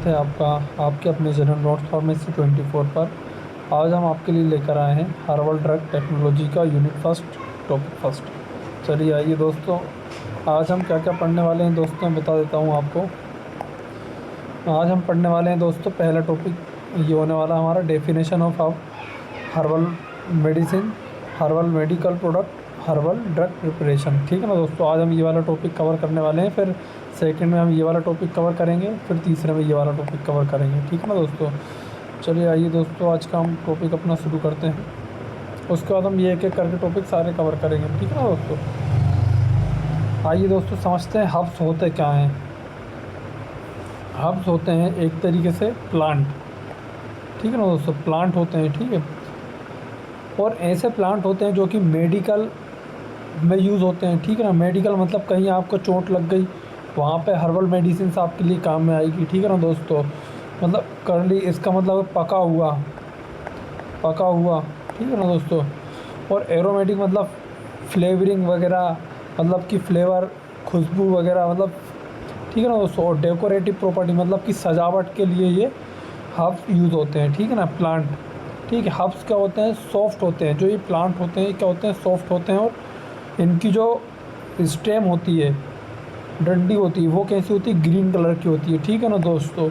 स्वागत है आपका आपके अपने चैनल नोट्स फार्मेसी 24 पर। आज हम आपके लिए लेकर आए हैं हर्बल ड्रग टेक्नोलॉजी का यूनिट फर्स्ट टॉपिक फर्स्ट। चलिए आइए दोस्तों, आज हम क्या क्या पढ़ने वाले हैं दोस्तों, मैं बता देता हूँ आपको। आज हम पढ़ने वाले हैं दोस्तों, पहला टॉपिक ये होने वाला हमारा definition of herbal medicine, herbal medical product, herbal drug preparation. ठीक है ना दोस्तों, आज हम ये वाला टॉपिक कवर करने वाले हैं। फिर सेकंड में हम ये वाला टॉपिक कवर करेंगे, फिर तीसरे में ये वाला टॉपिक कवर करेंगे। ठीक है ना दोस्तों, चलिए आइए दोस्तों, आज का हम टॉपिक अपना शुरू करते हैं। उसके बाद हम ये एक एक करके टॉपिक सारे कवर करेंगे। ठीक है ना दोस्तों, आइए दोस्तों समझते हैं हर्ब्स होते क्या हैं। हर्ब्स होते हैं एक तरीके से प्लांट। ठीक है ना दोस्तों, प्लांट होते हैं। ठीक है, और ऐसे प्लांट होते हैं जो कि मेडिकल में यूज़ होते हैं। ठीक है ना, मेडिकल मतलब कहीं आपको चोट लग गई, वहाँ पे हर्बल मेडिसिन आपके लिए काम में आएगी। ठीक है ना दोस्तों, मतलब करली इसका मतलब पका हुआ। ठीक है ना दोस्तों, और एरोमेटिक मतलब फ्लेवरिंग वगैरह, मतलब कि फ्लेवर, खुशबू वगैरह, मतलब ठीक है ना दोस्तों। और डेकोरेटिव प्रॉपर्टी मतलब कि सजावट के लिए ये हर्ब्स यूज़ होते हैं। ठीक है ना, प्लांट। ठीक है, हर्ब्स क्या होते हैं, सॉफ्ट होते हैं। जो ये प्लांट होते हैं क्या होते हैं, सॉफ्ट होते हैं। और इनकी जो स्टेम होती है, डंडी होती है, वो कैसी होती है, ग्रीन कलर की होती है। ठीक है ना दोस्तों,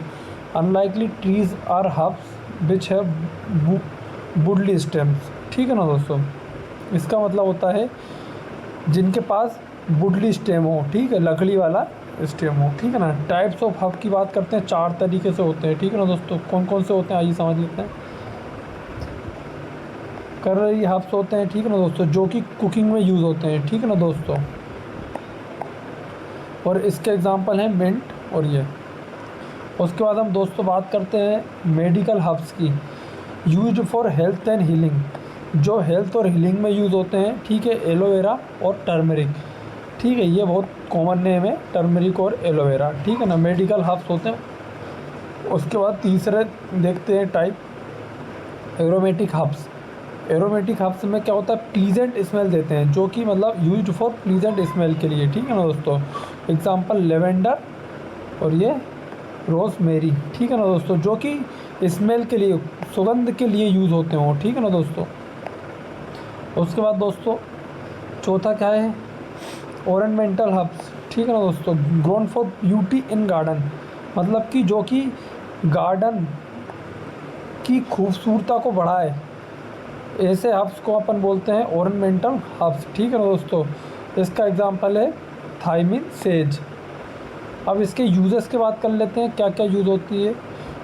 unlikely trees are herbs which है वुडली स्टेम्स। ठीक है ना दोस्तों, इसका मतलब होता है जिनके पास वुडली स्टेम हो। ठीक है, लकड़ी वाला स्टेम हो। ठीक है ना, टाइप्स ऑफ हर्ब की बात करते हैं, 4 तरीके से होते हैं। ठीक है ना दोस्तों, कौन कौन से होते हैं आइए समझ लेते हैं। करली हर्ब्स होते हैं। ठीक है ना दोस्तों, जो कि कुकिंग में यूज़ होते हैं। ठीक है ना दोस्तों, और इसके एग्जांपल हैं मिंट और ये। उसके बाद हम दोस्तों बात करते हैं मेडिकल हर्ब्स की, used for health and healing, जो हेल्थ और हीलिंग में यूज़ होते हैं। ठीक है, एलोवेरा और टर्मरिक। ठीक है, ये बहुत कॉमन नेम है, टर्मरिक और एलोवेरा। ठीक है ना, मेडिकल हर्ब्स होते हैं। उसके बाद तीसरे देखते हैं type, aromatic herbs. Aromatic herbs में क्या होता है, प्लीजेंट स्मेल देते हैं, जो कि मतलब यूज्ड फॉर प्लीजेंट स्मेल के लिए। ठीक है ना दोस्तों, एग्जांपल लेवेंडर और ये रोज़मेरी। ठीक है ना दोस्तों, जो कि स्मेल के लिए, सुगंध के लिए यूज़ होते हो। ठीक है ना दोस्तों, उसके बाद दोस्तों चौथा क्या है, ओरेंटमेंटल हर्ब्स। ठीक है ना दोस्तों, grown for beauty in garden, मतलब कि जो कि गार्डन की खूबसूरता को बढ़ाए, ऐसे हर्ब्स को अपन बोलते हैं ओरेंटमेंटल हर्ब्स। ठीक है ना दोस्तों, इसका एग्जांपल है थाइमिन, सेज। अब इसके यूजेस की बात कर लेते हैं, क्या क्या यूज़ होती है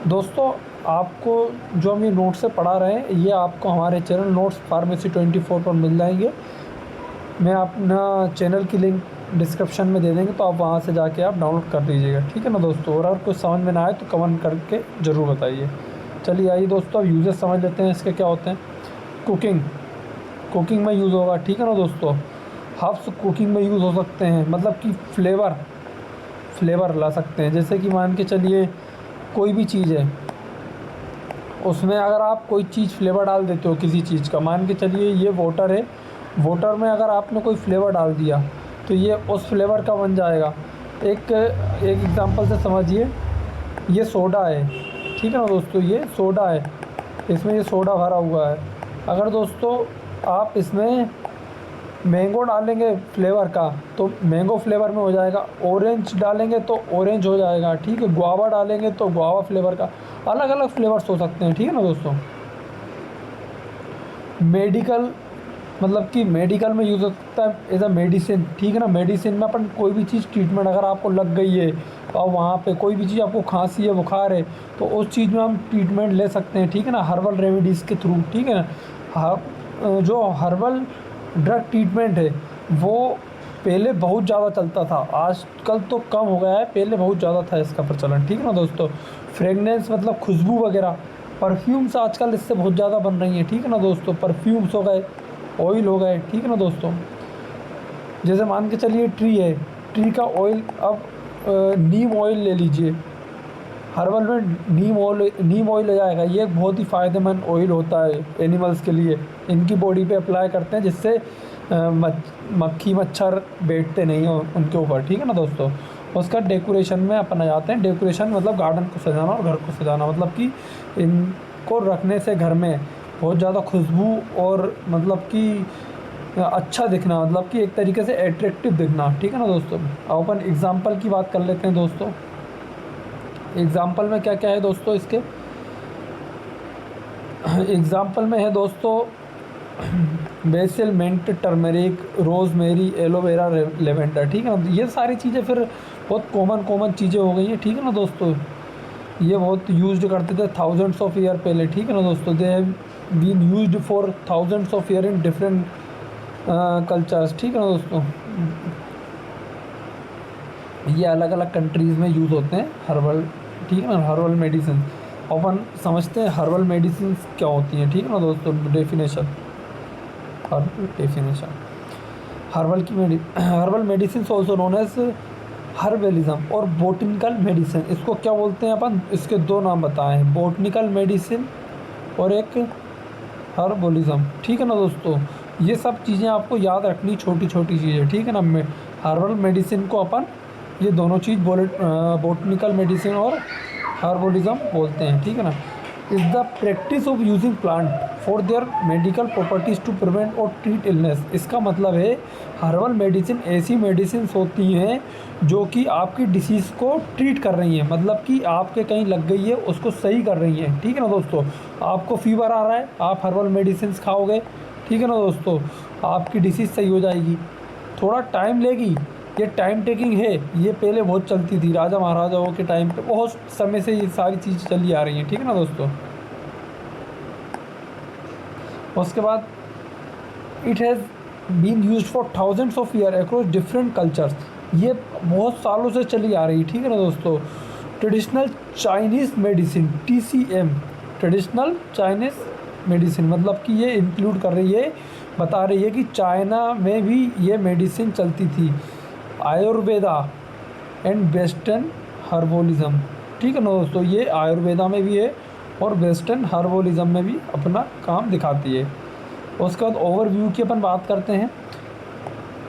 दोस्तों। आपको जो हम ये नोट से पढ़ा रहे हैं, ये आपको हमारे चैनल नोट्स फार्मेसी 24 पर मिल जाएंगे। मैं अपना चैनल की लिंक डिस्क्रिप्शन में दे देंगे, तो आप वहाँ से जाके आप डाउनलोड कर लीजिएगा। ठीक है ना दोस्तों, और अगर कुछ समझ में ना आए तो कमेंट करके ज़रूर बताइए। चलिए आइए दोस्तों, अब यूजेस समझ लेते हैं इसके क्या होते हैं। कुकिंग में यूज़ होगा। ठीक है ना दोस्तों, हर्ब्स कुकिंग में यूज़ हो सकते हैं, मतलब कि फ्लेवर ला सकते हैं। जैसे कि मान के चलिए कोई भी चीज़ है, उसमें अगर आप कोई चीज़ फ्लेवर डाल देते हो किसी चीज़ का, मान के चलिए ये वाटर है, वाटर में अगर आपने कोई फ्लेवर डाल दिया तो ये उस फ्लेवर का बन जाएगा। एक एग्जांपल से समझिए, ये सोडा है। ठीक है ना दोस्तों, ये सोडा है, इसमें ये सोडा भरा हुआ है। अगर दोस्तों आप इसमें मैंगो डालेंगे फ्लेवर का, तो मैंगो फ्लेवर में हो जाएगा। ऑरेंज डालेंगे तो ऑरेंज हो जाएगा। ठीक है, गुआवा डालेंगे तो गुआवा फ्लेवर का। अलग अलग फ्लेवर्स हो सकते हैं। ठीक है ना दोस्तों, मेडिकल मतलब कि मेडिकल में यूज़ होता है एज अ मेडिसिन। ठीक है ना, मेडिसिन में अपन कोई भी चीज़ ट्रीटमेंट, अगर आपको लग गई है और वहाँ पे कोई भी चीज़, आपको खांसी है, बुखार है, तो उस चीज़ में हम ट्रीटमेंट ले सकते हैं। ठीक है ना, हर्बल रेमेडीज़ के थ्रू। ठीक है ना, जो हर्बल ड्रग ट्रीटमेंट है वो पहले बहुत ज़्यादा चलता था, आजकल तो कम हो गया है, पहले बहुत ज़्यादा था इसका प्रचलन। ठीक है ना दोस्तों, फ्रेगनेंस मतलब खुशबू वगैरह, परफ्यूम्स आजकल इससे बहुत ज़्यादा बन रही हैं। ठीक है ना दोस्तों, परफ्यूम्स हो गए, ऑयल हो गए। ठीक है ना दोस्तों, जैसे मान के चलिए ट्री है, ट्री का ऑयल, अब नीम ऑयल ले लीजिए, हर्बल में नीम ऑयल हो जाएगा। ये एक बहुत ही फ़ायदेमंद ऑयल होता है एनिमल्स के लिए, इनकी बॉडी पे अप्लाई करते हैं, जिससे मक्खी मच्छर बैठते नहीं हैं उनके ऊपर। ठीक है ना दोस्तों, उसका डेकोरेशन में अपन आ जाते हैं। डेकोरेशन मतलब गार्डन को सजाना और घर को सजाना, मतलब कि इनको रखने से घर में बहुत ज़्यादा खुशबू और मतलब कि अच्छा दिखना, मतलब कि एक तरीके से एट्रैक्टिव दिखना, ठीक है ना दोस्तों। अब अपन एग्ज़ाम्पल की बात कर लेते हैं दोस्तों। एग्ज़ाम्पल में क्या क्या है दोस्तों इसके, एग्ज़ाम्पल में है दोस्तों basil, mint, turmeric, rosemary, aloe vera, lavender, ठीक है ना। ये सारी चीज़ें फिर बहुत कॉमन चीज़ें हो गई हैं, ठीक है ना दोस्तों। ये बहुत यूज्ड करते थे थाउजेंड्स ऑफ ईयर पहले, ठीक है ना दोस्तों। They have been used for thousands of year in different cultures, ठीक है ना दोस्तों। ये अलग अलग कंट्रीज़ में यूज़ होते हैं हर्बल, ठीक है ना। हर्बल मेडिसिन अपन समझते हैं हर्बल मेडिसिन क्या होती हैं, ठीक है ना दोस्तों। Definition, herbal medicine also known as herbalism और बोटनिकल मेडिसिन। इसको क्या बोलते हैं अपन, इसके दो नाम बताए हैं, बोटनिकल मेडिसिन और एक हर्बलिज्म, ठीक है ना दोस्तों। ये सब चीज़ें आपको याद रखनी, छोटी छोटी चीज़ें, ठीक है ना। हर्बल मेडिसिन को अपन ये दोनों चीज़ बोटनिकल मेडिसिन और हर्बलिज्म बोलते हैं, ठीक है ना। Is the practice of using plant for their medical properties to prevent और ट्रीट इलनेस। इसका मतलब है हर्बल मेडिसिन ऐसी मेडिसिन होती हैं जो कि आपकी डिसीज़ को ट्रीट कर रही हैं, मतलब कि आपके कहीं लग गई है उसको सही कर रही हैं, ठीक है ना दोस्तों। आपको फीवर आ रहा है, आप हर्बल मेडिसिन खाओगे, ठीक है ना दोस्तों, आपकी डिसीज़ सही हो जाएगी। थोड़ा टाइम लेगी, ये टाइम टेकिंग है, ये पहले बहुत चलती थी, राजा महाराजाओं के टाइम पे बहुत समय से ये सारी चीज़ चली आ रही हैं, ठीक है ना दोस्तों। उसके बाद it has been used for thousands of year across different cultures. ये बहुत सालों से चली आ रही है, ठीक है ना दोस्तों। Traditional Chinese medicine, TCM, traditional Chinese medicine, मतलब कि ये इंक्लूड कर रही है, बता रही है कि चाइना में भी ये मेडिसिन चलती थी। आयुर्वेदा एंड वेस्टर्न हर्बोलिज्म, ठीक है ना दोस्तों। ये आयुर्वेदा में भी है और वेस्टर्न हर्बोलिज्म में भी अपना काम दिखाती है। उसके बाद ओवरव्यू की अपन बात करते हैं।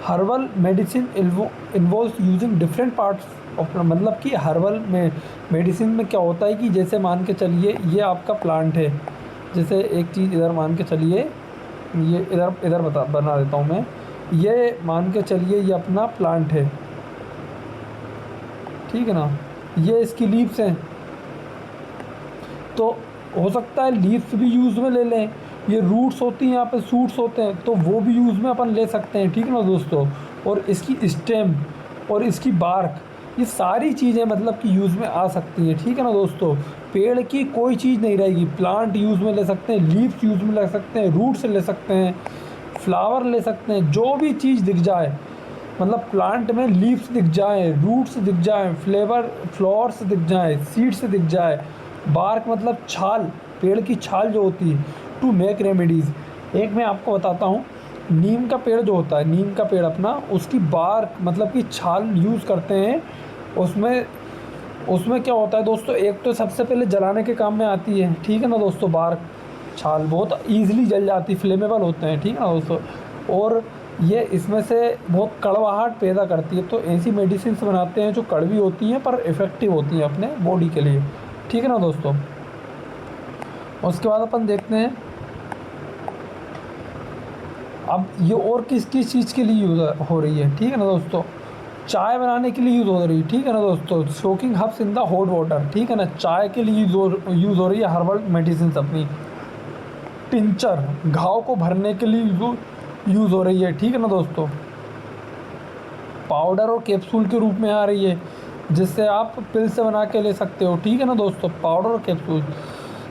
Herbal medicine involves using different parts of, मतलब कि हर्बल में मेडिसिन में क्या होता है कि जैसे मान के चलिए ये आपका प्लांट है, जैसे एक चीज़ इधर मान के चलिए, ये इधर बना देता हूँ मैं, ये मान के चलिए ये अपना प्लांट है, ठीक है ना। ये इसकी लीव्स हैं, तो हो सकता है लीव्स भी यूज़ में ले लें। ये रूट्स होती हैं, यहाँ पे सूट्स होते हैं, तो वो भी यूज़ में अपन ले सकते हैं, ठीक है ना दोस्तों। और इसकी स्टेम और इसकी बार्क, ये सारी चीज़ें मतलब कि यूज़ में आ सकती हैं, ठीक है ना दोस्तों। पेड़ की कोई चीज़ नहीं रहेगी, प्लांट यूज़ में ले सकते हैं, लीव्स यूज़ में ले सकते हैं, रूट्स ले सकते हैं, फ्लावर ले सकते हैं, जो भी चीज़ दिख जाए, मतलब प्लांट में लीव्स दिख जाए, रूट्स दिख जाए, फ्लावर्स दिख जाए, सीड्स दिख जाए, बार्क मतलब छाल, पेड़ की छाल जो होती है, टू मेक रेमेडीज़। एक मैं आपको बताता हूँ, नीम का पेड़ जो होता है, नीम का पेड़ अपना, उसकी बार्क मतलब कि छाल यूज़ करते हैं। उसमें क्या होता है दोस्तों, एक तो सबसे पहले जलाने के काम में आती है, ठीक है ना दोस्तों। बार्क छाल बहुत ईजिली जल जाती, फ्लेमेबल होते हैं, ठीक है ना दोस्तों। और ये इसमें से बहुत कड़वाहट पैदा करती है, तो ऐसी मेडिसिन बनाते हैं जो कड़वी होती हैं पर इफ़ेक्टिव होती हैं अपने बॉडी के लिए, ठीक है ना दोस्तों। उसके बाद अपन देखते हैं अब ये और किस किस चीज़ के लिए यूज़ हो रही है, ठीक है ना दोस्तों। चाय बनाने के लिए यूज़ हो रही है, ठीक है ना दोस्तों। Soaking herbs in the hot water, ठीक है ना, चाय के लिए यूज़ हो रही है हर्बल मेडिसिन अपनी। टिंचर, घाव को भरने के लिए यूज़ हो रही है, ठीक है ना दोस्तों। पाउडर और कैप्सूल के रूप में आ रही है, जिससे आप पिल से बना के ले सकते हो, ठीक है ना दोस्तों। पाउडर और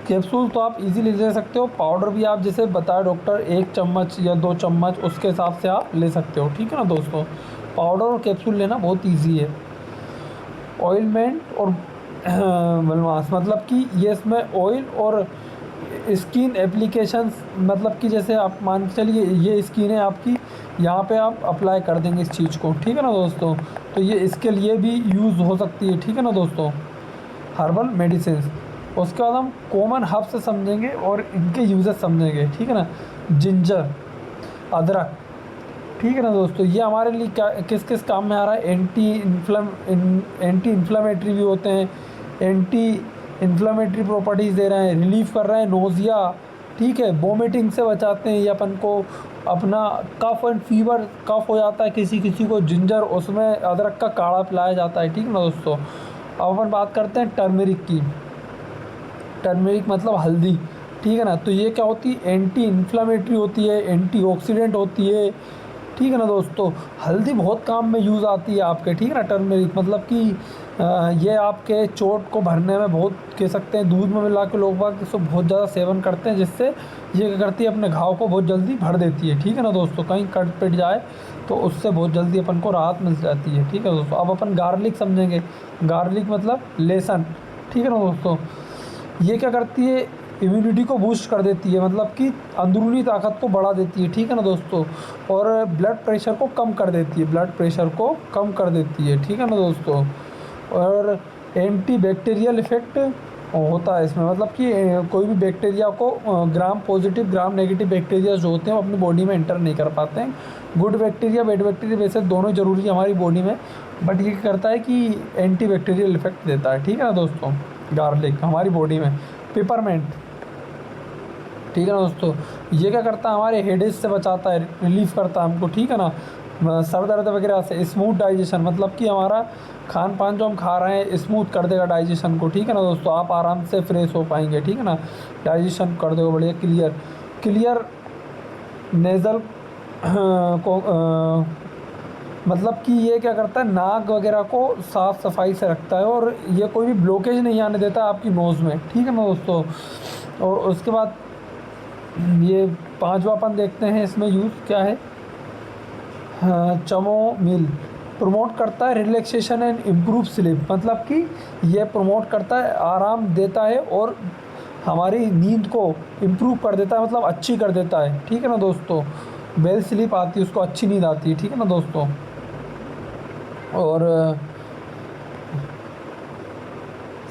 कैप्सूल तो आप इजीली ले सकते हो, पाउडर भी आप जैसे बताया डॉक्टर 1 चम्मच या 2 चम्मच उसके हिसाब से आप ले सकते हो, ठीक है ना दोस्तों। पाउडर और कैप्सूल लेना बहुत ईजी है। ऑयलमेंट और मलमास, मतलब कि ये इसमें ऑयल और स्किन एप्लीकेशंस, मतलब कि जैसे आप मान के चलिए ये स्किन है आपकी, यहाँ पे आप अप्लाई कर देंगे इस चीज़ को, ठीक है ना दोस्तों। तो ये इसके लिए भी यूज़ हो सकती है, ठीक है ना दोस्तों, हर्बल मेडिसिन। उसके बाद हम कॉमन हर्ब्स समझेंगे और इनके यूजेस समझेंगे, ठीक है ना। जिंजर, अदरक, ठीक है ना दोस्तों। ये हमारे लिए क्या किस किस काम में आ रहा है, एंटी इन्फ्लामेटरी भी होते हैं, एंटी इन्फ्लामेटरी प्रॉपर्टीज़ दे रहे हैं, रिलीफ कर रहे हैं नोज़िया, ठीक है, वोमिटिंग से बचाते हैं ये अपन को, अपना कफ एंड फीवर, कफ हो जाता है किसी किसी को, जिंजर उसमें अदरक का काढ़ा पिलाया जाता है, ठीक है ना दोस्तों। अब अपन बात करते हैं टर्मरिक की। टर्मरिक मतलब हल्दी, ठीक है ना। तो ये क्या होती है, एंटी इन्फ्लामेटरी होती है, एंटीऑक्सीडेंट होती है, ठीक है ना दोस्तों। हल्दी बहुत काम में यूज़ आती है आपके, ठीक है ना। टर्मरिक मतलब कि ये आपके चोट को भरने में बहुत, कह सकते हैं, दूध में मिला के लोग बाग इसको बहुत ज़्यादा सेवन करते हैं, जिससे ये क्या करती है, अपने घाव को बहुत जल्दी भर देती है, ठीक है ना दोस्तों। कहीं कट पिट जाए तो उससे बहुत जल्दी अपन को राहत मिल जाती है, ठीक है दोस्तों। अब अपन गार्लिक समझेंगे। गार्लिक मतलब लहसुन, ठीक है ना दोस्तों। ये क्या करती है, इम्यूनिटी को बूस्ट कर देती है, मतलब कि अंदरूनी ताकत को बढ़ा देती है, ठीक है ना दोस्तों। और ब्लड प्रेशर को कम कर देती है, ब्लड प्रेशर को कम कर देती है, ठीक है ना दोस्तों। और एंटी बैक्टीरियल इफेक्ट होता है इसमें, मतलब कि कोई भी बैक्टीरिया को, gram positive gram negative bacteria जो होते हैं वो अपनी बॉडी में एंटर नहीं कर पाते हैं। गुड बैक्टीरिया बैड बैक्टीरिया वैसे दोनों ज़रूरी है हमारी बॉडी में, बट ये करता है कि एंटी बैक्टीरियल इफेक्ट देता है, ठीक है ना दोस्तों, गार्लिक हमारी बॉडी में। पेपरमेंट, ठीक है ना दोस्तों, ये क्या करता है, हमारे हेडेज से बचाता है, रिलीफ करता है हमको, ठीक है ना। सर दर्द वगैरह से, स्मूथ डाइजेशन मतलब कि हमारा खान पान जो हम खा रहे हैं स्मूथ कर देगा डाइजेशन को, ठीक है ना दोस्तों। आप आराम से फ्रेश हो पाएंगे, ठीक है ना, डाइजेशन कर देगा बढ़िया। क्लियर नेज़ल को मतलब कि ये क्या करता है, नाक वगैरह को साफ़ सफाई से रखता है, और ये कोई भी ब्लॉकेज नहीं आने देता आपकी नोज़ में, ठीक है ना दोस्तों। और उसके बाद ये पांचवा अपन देखते हैं, इसमें यूज़ क्या है, चमोमिल प्रमोट करता है रिलैक्सेशन एंड इम्प्रूव स्लीप, मतलब कि ये प्रमोट करता है, आराम देता है और हमारी नींद को इम्प्रूव कर देता है, मतलब अच्छी कर देता है, ठीक है ना दोस्तों। वेल स्लीप आती है उसको, अच्छी नींद आती है, ठीक है ना दोस्तों। और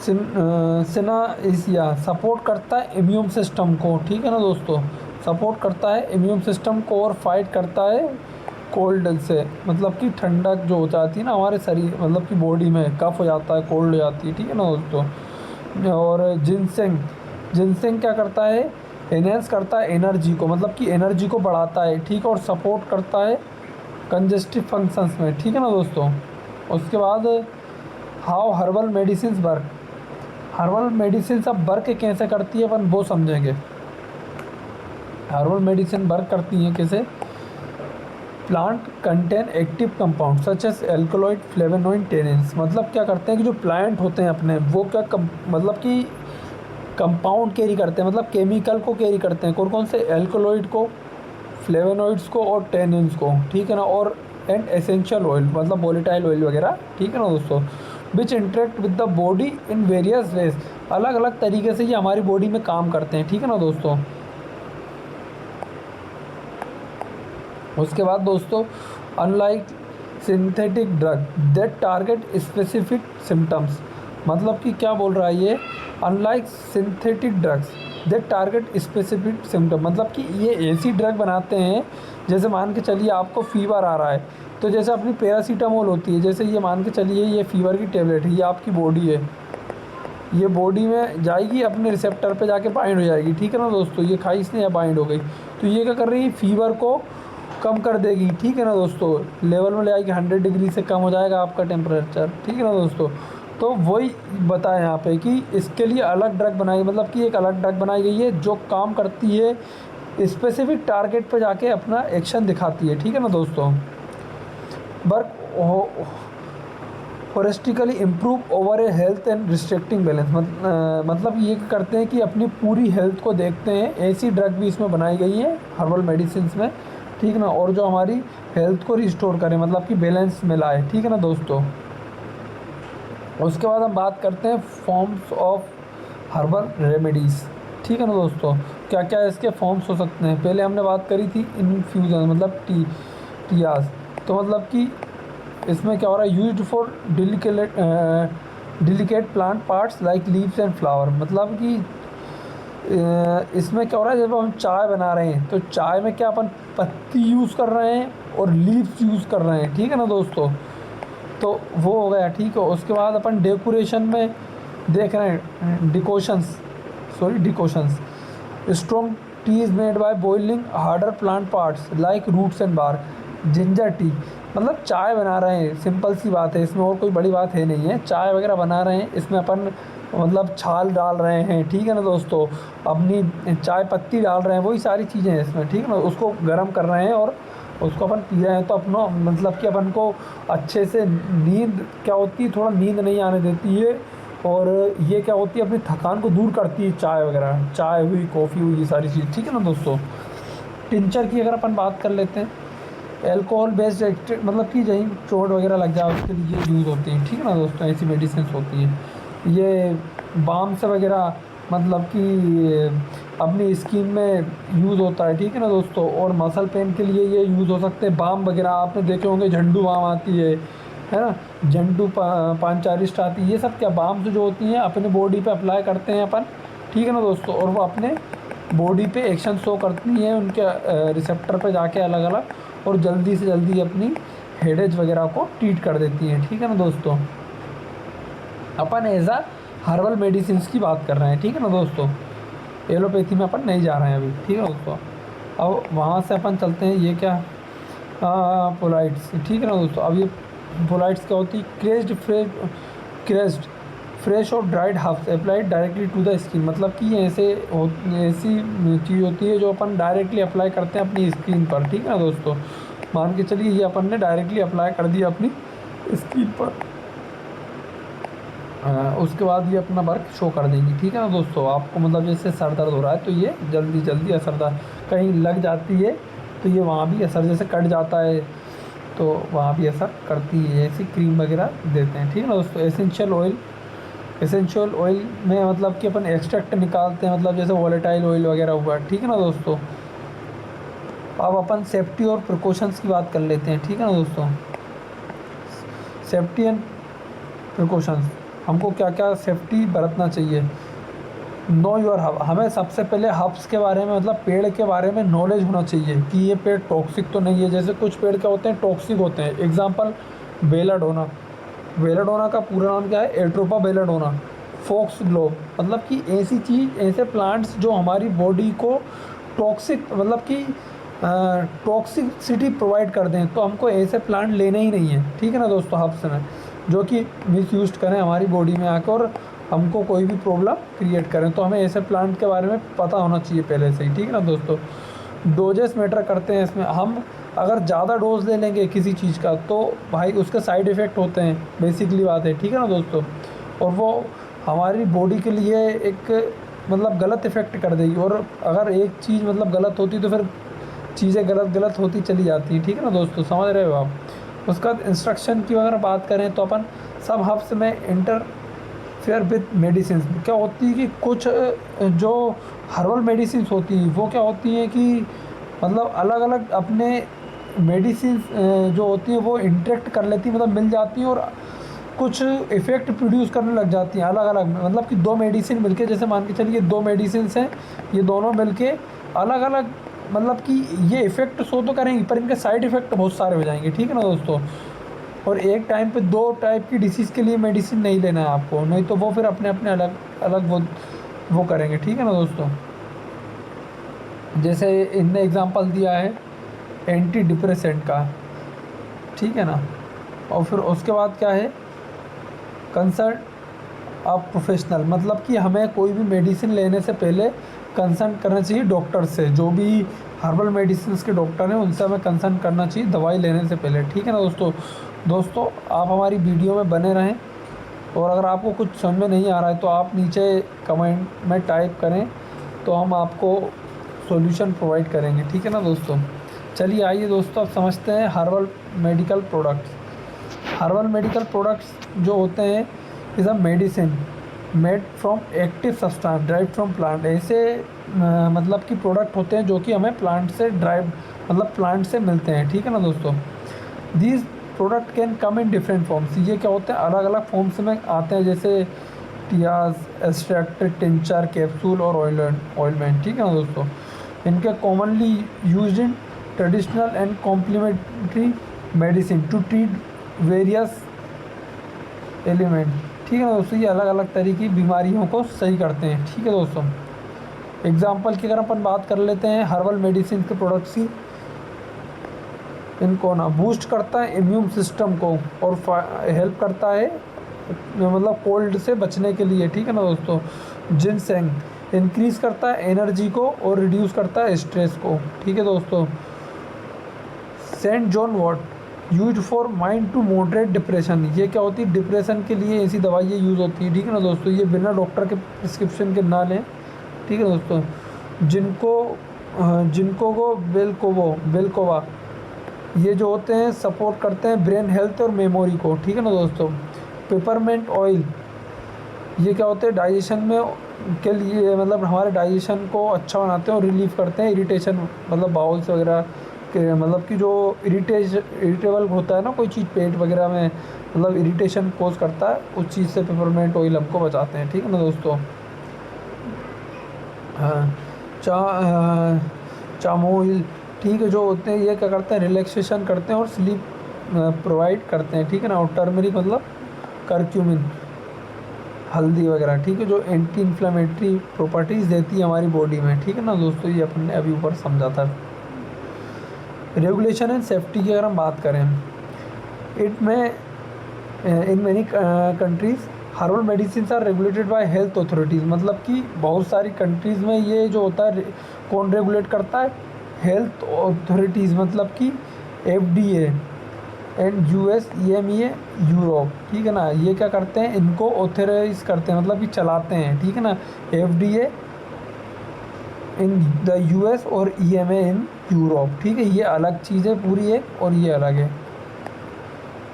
सिनाइसिया सपोर्ट करता है इम्यून सिस्टम को, ठीक है ना दोस्तों, सपोर्ट करता है इम्यून सिस्टम को और फाइट करता है कोल्ड से, मतलब कि ठंडक जो हो जाती है ना हमारे शरीर, मतलब कि बॉडी में कफ हो जाता है, कोल्ड हो जाती है, ठीक है ना दोस्तों। और जिनसेंग, जिनसेंग क्या करता है, एनहेंस करता है एनर्जी को, मतलब कि एनर्जी को बढ़ाता है, ठीक है, और सपोर्ट करता है कंजेस्टिव फंक्शंस में, ठीक है ना दोस्तों। उसके बाद how herbal medicine work, herbal medicine अब वर्क कैसे करती है अपन वो समझेंगे। हर्बल मेडिसिन वर्क करती हैं कैसे, plant contain active compound such as alkaloid flavonoid tannins, मतलब क्या करते हैं कि जो प्लांट होते हैं अपने वो क्या मतलब कि कंपाउंड कैरी करते हैं, मतलब केमिकल को कैरी करते हैं, कौन कौन से, एल्कोलॉइड को, फ्लेवोनोइड्स को और टेनिन्स को, ठीक है ना। और एंड एसेंशियल ऑयल मतलब वोलेटाइल ऑयल वगैरह, ठीक है ना दोस्तों। Which interact with the body in various ways, अलग अलग तरीके से ये हमारी बॉडी में काम करते हैं, ठीक है ना दोस्तों। उसके बाद दोस्तों, unlike synthetic drug that target specific symptoms, मतलब कि क्या बोल रहा है ये, unlike synthetic drugs that target specific symptom, मतलब कि ये ऐसी ड्रग बनाते हैं, जैसे मान के चलिए आपको फीवर आ रहा है, तो जैसे अपनी पैरासीटामोल होती है, जैसे ये मान के चलिए ये फीवर की टेबलेट है, ये आपकी बॉडी है, ये बॉडी में जाएगी, अपने रिसेप्टर पे जाके बाइंड हो जाएगी, ठीक है ना दोस्तों। ये खाई इसने या बाइंड हो गई, तो ये क्या कर रही है, फीवर को कम कर देगी, ठीक है ना दोस्तों, लेवल में ले आएगी, 100 डिग्री से कम हो जाएगा आपका टेम्परेचर, ठीक है ना दोस्तों। तो वही बताया यहाँ पे कि इसके लिए अलग ड्रग बनाई, मतलब कि एक अलग ड्रग बनाई गई है जो काम करती है, स्पेसिफिक टारगेट पे जाके अपना एक्शन दिखाती है, ठीक है ना दोस्तों। Work holistically improve over A health and restricting balance, मतलब ये करते हैं कि अपनी पूरी हेल्थ को देखते हैं, ऐसी ड्रग भी इसमें बनाई गई है हर्बल मेडिसिन में, ठीक ना, और जो हमारी हेल्थ को रिस्टोर करे, मतलब कि बैलेंस में लाए, ठीक है ना दोस्तों। उसके बाद हम बात करते हैं फॉर्म्स ऑफ हर्बल रेमेडीज़, ठीक है ना दोस्तों, क्या क्या इसके फॉर्म्स हो सकते हैं। पहले हमने बात करी थी इन्फ्यूज़न मतलब टियाज, तो मतलब कि इसमें क्या हो रहा है, used for delicate plant parts like leaves and flower, मतलब कि इसमें क्या हो रहा है, जब हम चाय बना रहे हैं तो चाय में क्या अपन पत्ती यूज़ कर रहे हैं और लीव्स यूज़ कर रहे हैं, ठीक है ना दोस्तों। तो वो हो गया, ठीक है। उसके बाद अपन डेकोरेशन में देख रहे हैं decoctions strong tea is made by boiling harder plant parts like roots and bark. Ginger tea, मतलब चाय बना रहे हैं, सिंपल सी बात है, इसमें और कोई बड़ी बात है नहीं है। चाय वगैरह बना रहे हैं, इसमें अपन मतलब छाल डाल रहे हैं, ठीक है ना दोस्तों, अपनी चाय पत्ती डाल रहे हैं, वही सारी चीज़ें हैं इसमें, ठीक है ना। उसको गर्म कर रहे हैं और उसको अपन पी रहे हैं, तो अपना मतलब कि अपन को अच्छे से नींद क्या होती है, थोड़ा नींद नहीं आने देती है। और ये क्या होती है, अपनी थकान को दूर करती है चाय वगैरह, चाय हुई, कॉफ़ी हुई, ये सारी चीज़, ठीक है ना दोस्तों। टिंचर की अगर अपन बात कर लेते हैं, एल्कोहल बेस्ड मतलब कि कहीं चोट वगैरह लग जाए उसके लिए यूज़ होती हैं, ठीक है ना दोस्तों, ऐसी मेडिसिन होती हैं। ये बाम से वगैरह मतलब कि अपनी स्किन में यूज़ होता है, ठीक है ना दोस्तों। और मसल पेन के लिए ये यूज़ हो सकते हैं बाम वगैरह, आपने देखे होंगे झंडू बाम आती है ना, झंडू पांचारिस्ट आती है, ये सब क्या बाम्स जो होती हैं अपने बॉडी पे अप्लाई करते हैं अपन, ठीक है ना दोस्तों। और वो अपने बॉडी पे एक्शन शो करती हैं उनके रिसेप्टर पे जाके अलग अलग, और जल्दी से जल्दी अपनी हेडेज वगैरह को ट्रीट कर देती हैं, ठीक है ना दोस्तों। अपन एज आ हर्बल मेडिसिन की बात कर रहे हैं, ठीक है ना दोस्तों, एलोपैथी में अपन नहीं जा रहे हैं अभी, ठीक है दोस्तों। अब वहाँ से अपन चलते हैं, ये क्या पोलाइट्स, ठीक है ना दोस्तों। अब ये पोलाइट्स क्या होती है, क्रेज्ड फ्रेश और dried herbs applied directly to the skin, मतलब कि ये ऐसी चीज़ होती है जो अपन डायरेक्टली अप्लाई करते हैं अपनी स्किन पर, ठीक है ना दोस्तों। मान के चलिए ये अपन ने डायरेक्टली अप्लाई कर दिया अपनी स्किन पर, उसके बाद ये अपना वर्क शो कर देंगी, ठीक है ना दोस्तों। आपको मतलब जैसे सर दर्द हो रहा है तो ये जल्दी जल्दी असरदार, कहीं लग जाती है तो ये वहाँ भी असर, जैसे कट जाता है तो वहाँ भी असर करती है, ऐसी क्रीम वगैरह देते हैं, ठीक है ना दोस्तों। एसेंशियल ऑयल में मतलब कि अपन एक्सट्रैक्ट निकालते हैं, मतलब जैसे वॉलेटाइल ऑयल वगैरह हुआ, ठीक है ना दोस्तों। अब अपन सेफ्टी और प्रिकॉशंस की बात कर लेते हैं, ठीक है ना दोस्तों। सेफ्टी एंड प्रिकॉशंस, हमको क्या क्या सेफ्टी बरतना चाहिए। नो योर हब, हमें सबसे पहले हब्स के बारे में, मतलब पेड़ के बारे में नॉलेज होना चाहिए कि ये पेड़ टॉक्सिक तो नहीं है। जैसे कुछ पेड़ क्या होते हैं, टॉक्सिक होते हैं, एग्जांपल बेलाडोना। बेलाडोना का पूरा नाम क्या है, एट्रोपा बेलाडोना। फॉक्स ग्लोब, मतलब कि ऐसी चीज़, ऐसे प्लांट्स जो हमारी बॉडी को टॉक्सिक मतलब कि टॉक्सिसिटी प्रोवाइड कर दें, तो हमको ऐसे प्लांट लेने ही नहीं है, ठीक है ना दोस्तों, हब्स में, जो कि मिसयूज करें हमारी बॉडी में आकर और हमको कोई भी प्रॉब्लम क्रिएट करें। तो हमें ऐसे प्लांट के बारे में पता होना चाहिए पहले से ही, ठीक है ना दोस्तों। डोजेस मैटर करते हैं इसमें, हम अगर ज़्यादा डोज ले लेंगे किसी चीज़ का तो भाई उसके साइड इफ़ेक्ट होते हैं, बेसिकली बात है, ठीक है ना दोस्तों। और वो हमारी बॉडी के लिए एक मतलब गलत इफ़ेक्ट कर देगी, और अगर एक चीज़ मतलब गलत होती तो फिर चीज़ें गलत होती चली जाती हैं, ठीक है ना दोस्तों, समझ रहे हो आप। उसके बाद इंस्ट्रक्शन की अगर बात करें तो अपन सब हब्स में इंटरफेयर विद मेडिसिन, क्या होती है कि कुछ जो हर्बल मेडिसिन होती हैं वो क्या होती हैं कि मतलब अलग अलग अपने मेडिसिन जो होती हैं वो इंटरेक्ट कर लेती हैं, मतलब मिल जाती हैं, और कुछ इफ़ेक्ट प्रोड्यूस करने लग जाती हैं अलग अलग, मतलब कि दो मेडिसिन मिलके, जैसे मान के चलिए दो मेडिसिन हैं, ये दोनों मिलके अलग अलग मतलब कि ये इफ़ेक्ट शो तो करेंगी पर इनके साइड इफ़ेक्ट बहुत सारे हो जाएंगे, ठीक है ना दोस्तों। और एक टाइम पे दो टाइप की डिसीज़ के लिए मेडिसिन नहीं लेना है आपको, नहीं तो वो फिर अपने अपने अलग अलग वो करेंगे, ठीक है ना दोस्तों। जैसे इनने एग्जांपल दिया है एंटी डिप्रेसेंट का, ठीक है ना। और फिर उसके बाद क्या है, कंसल्ट अ प्रोफेशनल, मतलब कि हमें कोई भी मेडिसिन लेने से पहले कंसल्ट करना चाहिए डॉक्टर से, जो भी हर्बल मेडिसिन के डॉक्टर हैं उनसे हमें कंसल्ट करना चाहिए दवाई लेने से पहले, ठीक है ना दोस्तों आप हमारी वीडियो में बने रहें, और अगर आपको कुछ समझ में नहीं आ रहा है तो आप नीचे कमेंट में टाइप करें तो हम आपको सॉल्यूशन प्रोवाइड करेंगे, ठीक है ना दोस्तों। चलिए आइए दोस्तों अब समझते हैं herbal medical products. Herbal medical products जो होते हैं is a medicine made from active substance drive from plant, ऐसे मतलब कि प्रोडक्ट होते हैं जो कि हमें प्लांट से ड्राइव मतलब प्लांट से मिलते हैं, ठीक है ना दोस्तों। These product can come in different forms, ये क्या होते हैं अलग अलग फॉर्म्स में आते हैं, जैसे टियाज, एक्सट्रैक्टेड टिंचर, कैप्सूल और ऑयलमेंट, ठीक है ना दोस्तों। इनके commonly use in traditional and complementary medicine to treat various element, ठीक है ना दोस्तों। ये अलग अलग तरह की बीमारियों को सही करते हैं, ठीक है दोस्तों। एग्जाम्पल की अगर अपन बात कर लेते हैं हर्बल मेडिसिन के प्रोडक्ट्स की, इनको ना बूस्ट करता है इम्यून सिस्टम को और हेल्प करता है मतलब कोल्ड से बचने के लिए, ठीक है ना दोस्तों। जिनसेंग इंक्रीज़ करता है एनर्जी को और रिड्यूस करता है स्ट्रेस को, ठीक है दोस्तों। Saint John wort use for mind to moderate depression, ये क्या होती है, डिप्रेशन के लिए ऐसी दवाइयाँ यूज़ होती है, ठीक है ना दोस्तों। ये बिना डॉक्टर के प्रिस्क्रिप्शन के ना लें, ठीक है दोस्तों। जिनको को बेलकोवा ये जो होते हैं सपोर्ट करते हैं ब्रेन हेल्थ और मेमोरी को, ठीक है ना दोस्तों। पेपरमेंट ऑयल ये क्या होते हैं, डाइजेशन में के लिए मतलब हमारे डाइजेशन को अच्छा बनाते हैं और रिलीफ करते हैं इरिटेशन, मतलब बाउल्स वगैरह के मतलब कि जो इरिटेबल होता है ना कोई चीज़ पेट वगैरह में मतलब इरिटेशन कोज करता है, उस चीज़ से पेपरमेंट ऑयल हमको बचाते हैं, ठीक है ना दोस्तों। हाँ, चामोइल, ठीक है, जो होते हैं ये क्या करते हैं, रिलैक्सेशन करते हैं और स्लीप प्रोवाइड करते हैं, ठीक है ना। और टर्मरिक मतलब करक्यूमिन, हल्दी वगैरह, ठीक है, जो एंटी इन्फ्लेमेटरी प्रॉपर्टीज़ देती है हमारी बॉडी में, ठीक है ना दोस्तों। ये अपन ने अभी ऊपर समझा था। रेगुलेशन एंड सेफ्टी की अगर हम बात करें, in many countries herbal medicine are regulated by health authorities, मतलब कि बहुत सारी कंट्रीज़ में ये जो होता है कौन रेगुलेट करता है, हेल्थ अथॉरिटीज़, मतलब कि FDA and US, EMA Europe, ठीक है ना। ये क्या करते हैं, इनको ऑथराइज करते हैं मतलब कि चलाते हैं, ठीक है ना। FDA इन द US और EMA इन यूरोप, ठीक है। ये अलग चीज़ है पूरी एक और ये अलग है।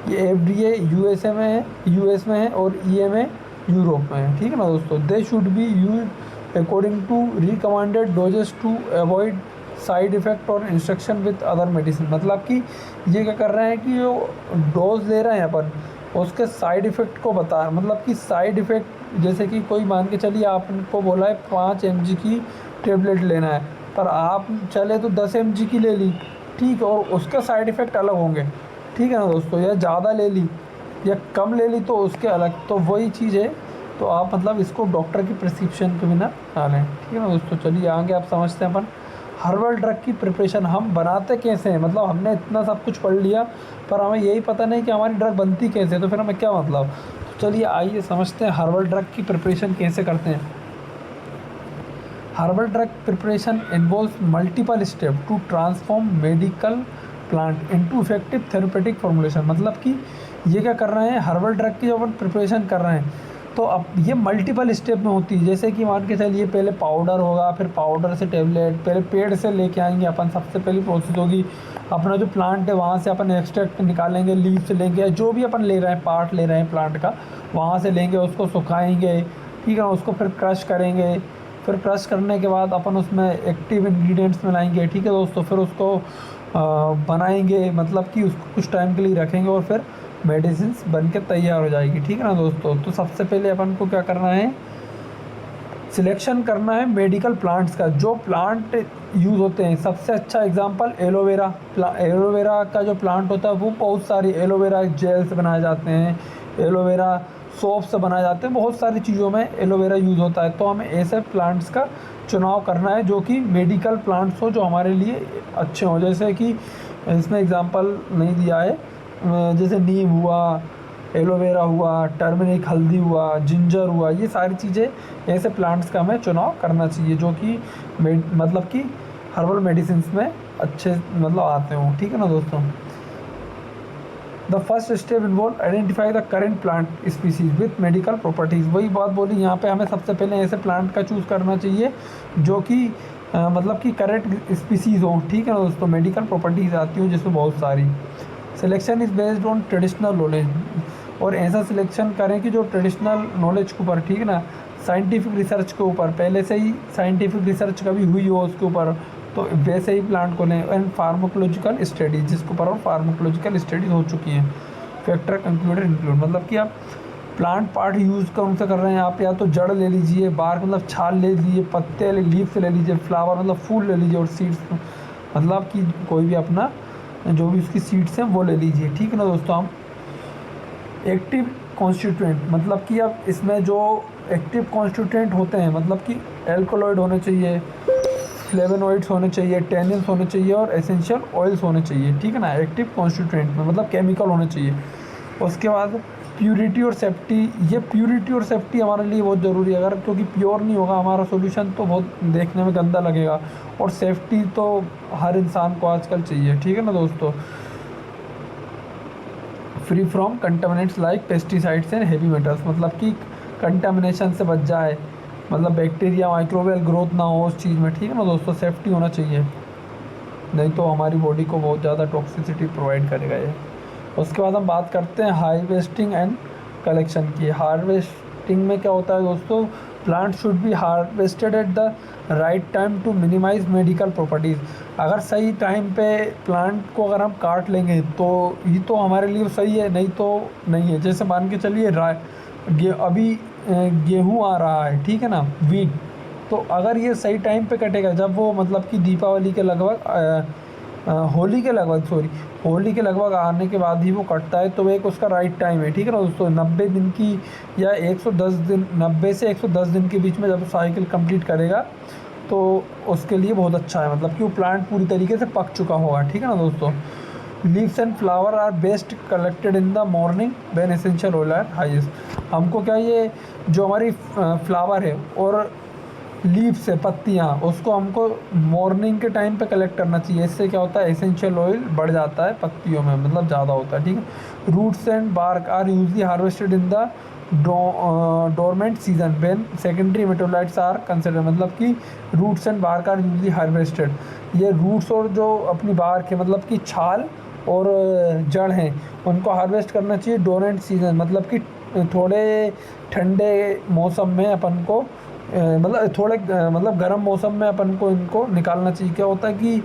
ये FDA USA में है, US में है और EMA यूरोप में है, ठीक है ना दोस्तों। They should be use according to recommended doses to avoid side effect और इंस्ट्रक्शन विद अदर मेडिसिन, मतलब कि ये क्या कर रहे हैं कि जो डोज ले रहे हैं अपन उसके साइड इफ़ेक्ट को बता, मतलब कि साइड इफ़ेक्ट जैसे कि कोई मान के चलिए आपको बोला है 5 mg की टेबलेट लेना है, पर आप चले तो 10 mg की ले ली, ठीक है, और उसके साइड इफ़ेक्ट अलग होंगे, ठीक है ना दोस्तों। या ज़्यादा ले ली या कम ले ली तो उसके अलग, तो वही चीज़ है। तो आप मतलब इसको डॉक्टर की प्रिस्क्रिप्शन के बिना ना लें, ठीक है ना दोस्तों। चलिए आगे आप समझते हैं अपन हर्बल ड्रग की प्रिपरेशन हम बनाते कैसे हैं, मतलब हमने इतना सब कुछ पढ़ लिया पर हमें यही पता नहीं कि हमारी ड्रग बनती कैसे है, तो फिर हमें क्या मतलब। तो चलिए आइए समझते हैं हर्बल ड्रग की प्रिपरेशन कैसे करते हैं। Herbal drug preparation involves multiple step to transform medical plant into effective therapeutic formulation, मतलब कि ये क्या कर रहे हैं, हर्बल ड्रग की जब अपन प्रिपरेशन कर रहे हैं तो अब ये मल्टीपल स्टेप में होती है। जैसे कि मान के चलिए पहले पाउडर होगा, फिर पाउडर से टेबलेट, पहले पेड़ से लेके आएंगे अपन, सबसे पहली प्रोसेस होगी अपना जो प्लांट है वहाँ से अपन एक्सट्रैक्ट निकालेंगे, लीव से लेंगे, जो भी अपन ले रहे हैं पार्ट ले रहे हैं प्लांट का वहाँ से लेंगे, उसको सुखाएंगे, ठीक है, उसको फिर क्रश करेंगे, फिर क्रश करने के बाद अपन उसमें एक्टिव इंग्रेडिएंट्स मिलाएंगे, ठीक है दोस्तों, फिर उसको बनाएंगे, मतलब कि उसको कुछ टाइम के लिए रखेंगे और फिर मेडिसिन बन के तैयार हो जाएगी, ठीक है ना दोस्तों। तो सबसे पहले अपन को क्या करना है, सिलेक्शन करना है मेडिकल प्लांट्स का, जो प्लांट यूज़ होते हैं। सबसे अच्छा एग्जांपल एलोवेरा, एलोवेरा का जो प्लांट होता है वो बहुत सारी एलोवेरा जेल से बनाए जाते हैं, एलोवेरा सोप से बनाए जाते हैं, बहुत सारी चीज़ों में एलोवेरा यूज़ होता है। तो हमें ऐसे प्लांट्स का चुनाव करना है जो कि मेडिकल प्लांट्स हो, जो हमारे लिए अच्छे हों। जैसे कि इसमें एग्जांपल नहीं दिया है, जैसे नीम हुआ, एलोवेरा हुआ, टर्मरिक हल्दी हुआ, जिंजर हुआ, ये सारी चीज़ें ऐसे प्लांट्स का हमें चुनाव करना चाहिए जो कि मतलब कि हर्बल मेडिसिन में अच्छे मतलब आते हों, ठीक है ना दोस्तों। The first step involve identify the current plant species with medical properties, वही बात बोली यहाँ पे, हमें सबसे पहले ऐसे प्लांट का चूज़ करना चाहिए जो कि मतलब कि करेंट स्पीसीज़ हो, ठीक है ना दोस्तों, मेडिकल प्रॉपर्टीज़ आती हो जिसमें बहुत सारी। Selection is based on traditional knowledge, और ऐसा सिलेक्शन करें कि जो ट्रेडिशनल नॉलेज के ऊपर, ठीक है ना, साइंटिफिक रिसर्च के ऊपर, पहले से ही साइंटिफिक रिसर्च कभी हुई हो उसके ऊपर, तो वैसे ही प्लांट को लें। एंड फार्माकोलॉजिकल स्टडीज, जिसके ऊपर फार्माकोलॉजिकल स्टडीज हो चुकी हैं। फैक्टर कंक्लूडेड इंक्लूड, मतलब कि आप प्लांट पार्ट यूज़ कौन सा कर रहे हैं आप, या तो जड़ ले लीजिए, बार्क मतलब छाल ले लीजिए, पत्ते लीफ से ले लीजिए, फ्लावर मतलब फूल ले लीजिए, और सीड्स मतलब कि कोई भी अपना जो भी उसकी सीड्स हैं वो ले लीजिए, ठीक है ना दोस्तों। हम एक्टिव कॉन्स्टिट्यूएंट मतलब कि अब इसमें जो एक्टिव कॉन्स्टिट्यूएंट होते हैं मतलब कि एल्कोलॉइड होने चाहिए, फ्लेवोनॉइड्स होने चाहिए, टेनिन्स होने चाहिए और एसेंशियल ऑयल्स होने चाहिए, ठीक है ना, एक्टिव कॉन्स्टिट्यूएंट में मतलब केमिकल होने चाहिए। उसके बाद प्योरिटी और सेफ्टी, ये प्योरिटी और सेफ्टी हमारे लिए बहुत ज़रूरी है, अगर क्योंकि प्योर नहीं होगा हमारा सॉल्यूशन तो बहुत देखने में गंदा लगेगा, और सेफ्टी तो हर इंसान को आजकल चाहिए, ठीक है ना दोस्तों। Free from contaminants like pesticides and heavy metals, मतलब कि कंटामिनेशन से बच जाए, मतलब बैक्टीरिया माइक्रोबियल ग्रोथ ना हो उस चीज़ में, ठीक है ना दोस्तों। सेफ्टी होना चाहिए, नहीं तो हमारी बॉडी को बहुत ज़्यादा टॉक्सिसिटी प्रोवाइड करेगा ये। उसके बाद हम बात करते हैं हार्वेस्टिंग एंड कलेक्शन की। हार्वेस्टिंग में क्या होता है दोस्तों, plant should be harvested at the right time to minimise medical properties. अगर सही टाइम पे प्लांट को अगर हम काट लेंगे तो ये तो हमारे लिए सही है, नहीं तो नहीं है। जैसे मान के चलिए अभी गेहूँ आ रहा है, ठीक है ना, वीट, तो अगर ये सही टाइम पे कटेगा जब वो मतलब कि दीपावली के लगभग होली के लगभग होली के लगभग आने के बाद ही वो कटता है, तो एक उसका राइट टाइम है, ठीक है ना दोस्तों। 90 दिन की या 110 दिन, 90 से 110 दिन के बीच में जब साइकिल कंप्लीट करेगा तो उसके लिए बहुत अच्छा है, मतलब कि वो प्लांट पूरी तरीके से पक चुका होगा, ठीक है ना दोस्तों। Leaves and flower are best collected in the morning when essential oil are highest. हमको क्या, ये जो हमारी फ्लावर है और लीव्स है, पत्तियाँ, उसको हमको मॉर्निंग के टाइम पे कलेक्ट करना चाहिए। इससे क्या होता है, एसेंशियल ऑयल बढ़ जाता है पत्तियों में, मतलब ज़्यादा होता है, ठीक है। Roots and bark are usually harvested in the dormant season when secondary metabolites are consider, मतलब कि roots and bark are usually harvested. ये रूट्स और जो अपनी बार्क है मतलब कि छाल और जड़ हैं, उनको हार्वेस्ट करना चाहिए डोरेंट सीजन, मतलब कि थोड़े ठंडे मौसम में अपन को मतलब थोड़े मतलब गर्म मौसम में अपन को इनको निकालना चाहिए। क्या होता है कि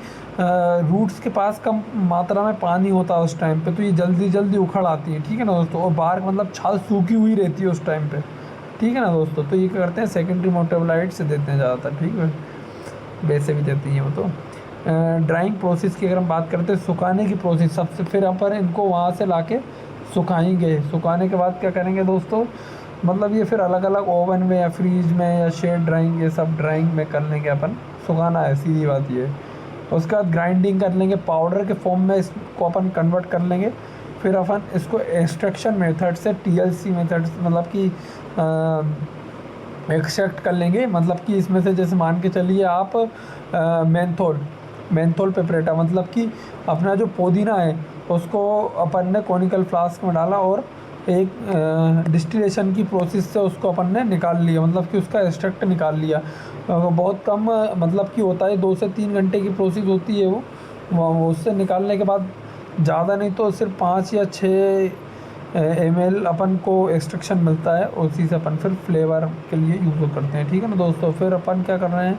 रूट्स के पास कम मात्रा में पानी होता है उस टाइम पे, तो ये जल्दी जल्दी उखड़ आती है, ठीक है ना दोस्तों। और बार्क मतलब छाल सूखी हुई रहती है उस टाइम पे, ठीक है ना दोस्तों। तो ये क्या करते हैं, सेकेंडरी मेटाबोलाइट से देते हैं ज़्यादातर, ठीक है, वैसे भी देती हैं वो तो। ड्राइंग प्रोसेस की अगर हम बात करते हैं, सुखाने की प्रोसेस सबसे, फिर अपन इनको वहाँ से ला के सुखाएंगे। सुखाने के बाद क्या करेंगे दोस्तों, मतलब ये फिर अलग अलग ओवन में या फ्रीज में या शेड ड्राइंग, ये सब ड्राइंग में कर लेंगे अपन। सुखाना है, सीधी बात ये। उसके बाद ग्राइंडिंग कर लेंगे, पाउडर के फॉर्म में इसको अपन कन्वर्ट कर लेंगे। फिर अपन इसको एक्सट्रैक्शन मेथड से, TLC मेथड से, मतलब कि एक्सट्रैक्ट कर लेंगे। मतलब कि इसमें से जैसे मान के चलिए आप मेंथोल पेपरेटा, मतलब कि अपना जो पुदीना है उसको अपन ने कॉनिकल फ्लास्क में डाला और एक डिस्टिलेशन की प्रोसेस से उसको अपन ने निकाल लिया, मतलब कि उसका एक्सट्रैक्ट निकाल लिया। बहुत कम मतलब कि होता है, 2 से 3 घंटे की प्रोसेस होती है वो उससे निकालने के बाद ज़्यादा नहीं तो सिर्फ 5 या 6 ml अपन को एक्सट्रैक्शन मिलता है, उसी से अपन फिर फ्लेवर के लिए यूज़ करते हैं, ठीक है ना दोस्तों। फिर अपन क्या कर रहे हैं,